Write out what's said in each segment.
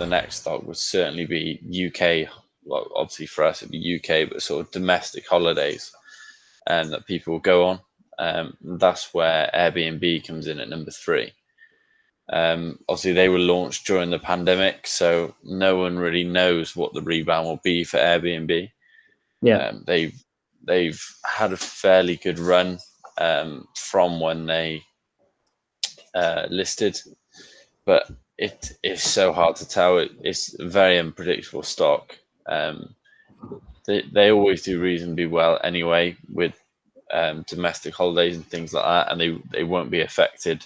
the next stock would certainly be UK. Well, obviously for us it'd be UK, but sort of domestic holidays, and that people go on. That's where Airbnb comes in at number 3. Obviously, they were launched during the pandemic, so no one really knows what the rebound will be for Airbnb. Yeah, they've had a fairly good run from when they listed, but it is so hard to tell. It's a very unpredictable stock. They always do reasonably well anyway with domestic holidays and things like that, and they won't be affected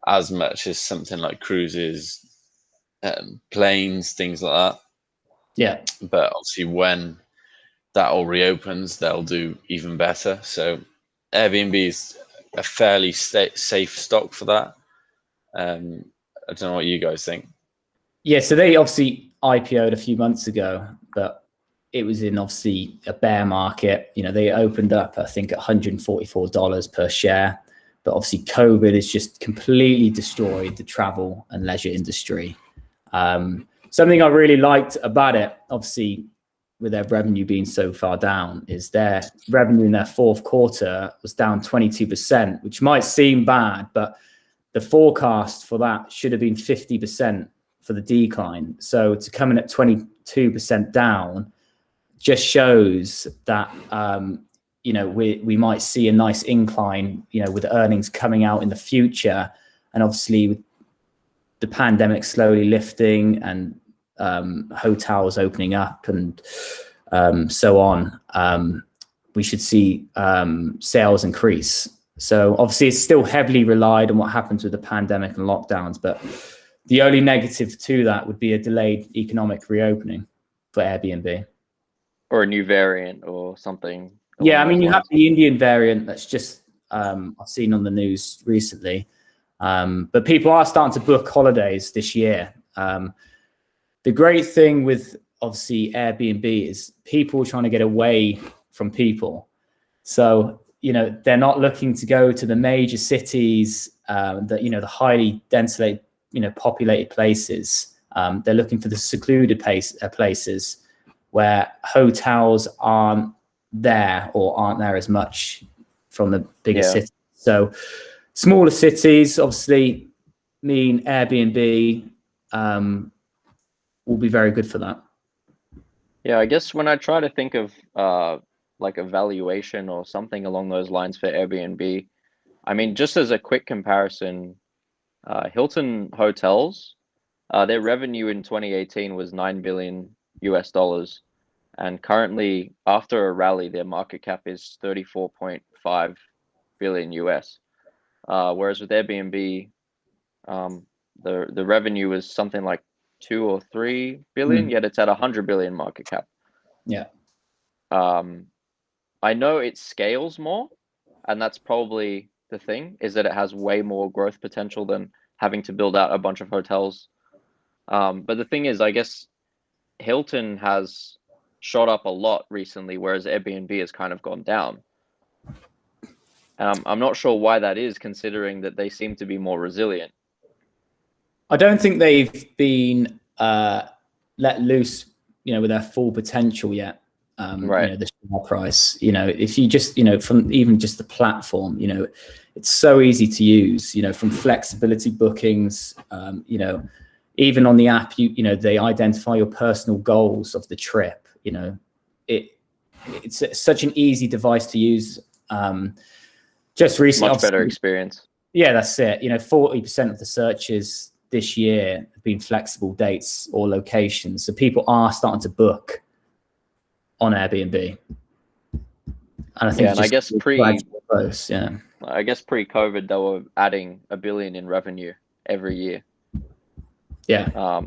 as much as something like cruises, planes, things like that. yeah. But obviously, when that all reopens, they'll do even better. So Airbnb is a fairly safe stock for that. I don't know what you guys think. Yeah, so they obviously IPO'd a few months ago, but it was in obviously a bear market. You know, they opened up, I think, at $144 per share. But obviously COVID has just completely destroyed the travel and leisure industry. Something I really liked about it, obviously, with their revenue being so far down, is their revenue in their fourth quarter was down 22%, which might seem bad, but the forecast for that should have been 50% for the decline. So to come in at 22% down just shows that you know, we might see a nice incline, you know, with earnings coming out in the future, and obviously with the pandemic slowly lifting and hotels opening up and so on, we should see sales increase. So obviously it's still heavily relied on what happens with the pandemic and lockdowns, but the only negative to that would be a delayed economic reopening for Airbnb. Or a new variant or something. Yeah, I mean, you have the Indian variant that's just I've seen on the news recently, but people are starting to book holidays this year. The great thing with obviously Airbnb is people are trying to get away from people. So, you know, they're not looking to go to the major cities, that, you know, the highly densely, you know, populated places. They're looking for the secluded places where hotels aren't there or aren't there as much from the bigger cities. So smaller cities obviously mean Airbnb will be very good for that. Yeah, I guess when I try to think of like a valuation or something along those lines for Airbnb, I mean, just as a quick comparison, Hilton Hotels, their revenue in 2018 was $9 billion US. And currently, after a rally, their market cap is 34.5 billion US. Whereas with Airbnb, the revenue is something like 2 or 3 billion, yet it's at 100 billion market cap. Yeah. I know it scales more, and that's probably the thing, is that it has way more growth potential than having to build out a bunch of hotels. But the thing is, I guess Hilton has shot up a lot recently, whereas Airbnb has kind of gone down. I'm not sure why that is, considering that they seem to be more resilient. I don't think they've been let loose, you know, with their full potential yet. Right. You know, the share price, you know, if you just, you know, from even just the platform, you know, it's so easy to use, you know, from flexibility bookings, you know, even on the app, you know, they identify your personal goals of the trip. You know, it's such an easy device to use. Just recently, much better experience. Yeah, that's it. You know, 40% of the searches this year have been flexible dates or locations, so people are starting to book on Airbnb. And I think, I guess I guess pre-COVID they were adding $1 billion in revenue every year. Yeah.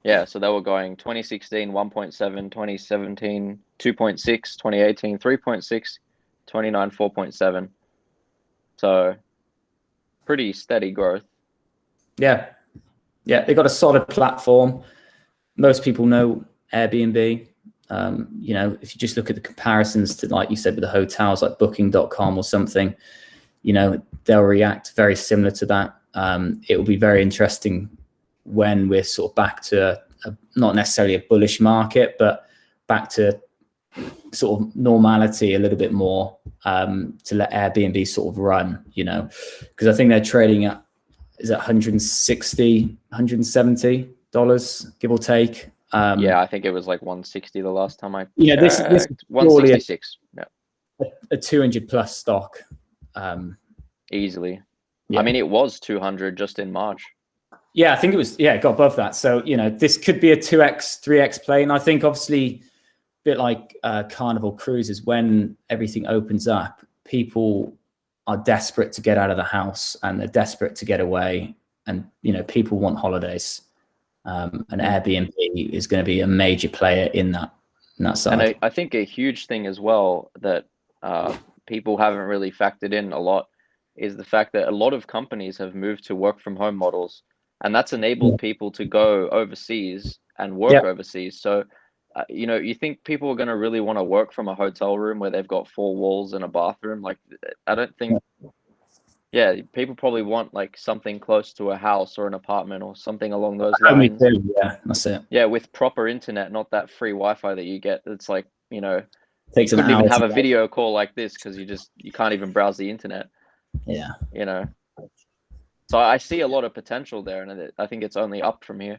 Yeah, so they were going 2016 1.7, 2017 2.6, 2018 3.6, 29 4.7. So pretty steady growth. Yeah, they got a solid platform. Most people know Airbnb. You know, if you just look at the comparisons to, like you said, with the hotels like Booking.com or something, you know, they'll react very similar to that. It will be very interesting when we're sort of back to not necessarily a bullish market, but back to sort of normality a little bit more, to let Airbnb sort of run, you know, because I think they're trading at, is it $160, $170, give or take? Yeah, I think it was like 160 the last time I Yeah, this is 166. Yeah, a 200 plus stock. Easily. Yeah. I mean, it was 200 just in March. Yeah, I think it was, yeah, it got above that. So, you know, this could be a 2x, 3x play. And I think obviously a bit like Carnival Cruises, when everything opens up, people are desperate to get out of the house and they're desperate to get away. And, you know, people want holidays. And Airbnb is going to be a major player in that side. And I think a huge thing as well that people haven't really factored in a lot is the fact that a lot of companies have moved to work from home models, and that's enabled people to go overseas and work overseas. So, you know, you think people are going to really want to work from a hotel room where they've got 4 walls and a bathroom? Like, I don't think. Yeah, people probably want like something close to a house or an apartment or something along those lines. Yeah, that's it. Yeah, with proper internet, not that free Wi-Fi that you get. It's like, you know, Takes you couldn't even have a get. video call like this because you can't even browse the internet. Yeah. You know. So I see a lot of potential there, and I think it's only up from here.